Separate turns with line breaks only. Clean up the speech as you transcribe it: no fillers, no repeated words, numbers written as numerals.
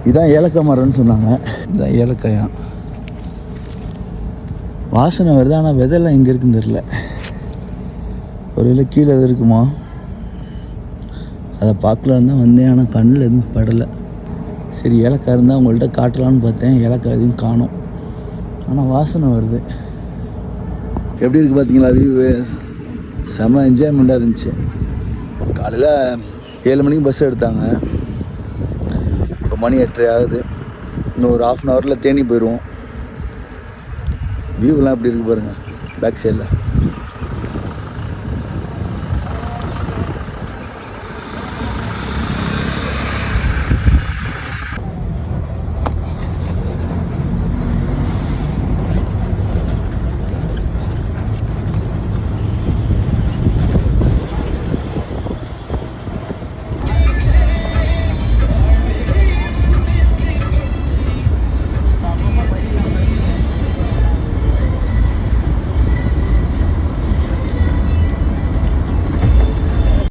இதான் ஏலக்காய் மரம்னு சொன்னாங்க. இதான் ஏலக்காயா. வாசனை வருது, ஆனால் விதையெல்லாம் எங்கே இருக்குன்னு தெரில. ஒரு வேளை கீழே எது இருக்குமா அதை பார்க்கலான்னு தான் வந்தேன், ஆனால் கண்ணில் எதுவும் படலை. சரி ஏலக்காய் இருந்தால் உங்கள்கிட்ட காட்டலான்னு பார்த்தேன், ஏலக்காய் எதுவும் காணோம். ஆனால் வாசனை வருது. எப்படி இருக்குது பார்த்தீங்களா வியூ? செம என்ஜாய்மெண்ட்டாக இருந்துச்சு. காலையில் 7 மணிக்கு பஸ் எடுத்தாங்க. இப்போ மணி 8:30 ஆகுது. இன்னும் ஒரு 1/2 அன் ஹவரில் தேனி போயிடுவோம். வியூவெல்லாம் எப்படி இருக்குது பாருங்கள் பேக் சைடில்.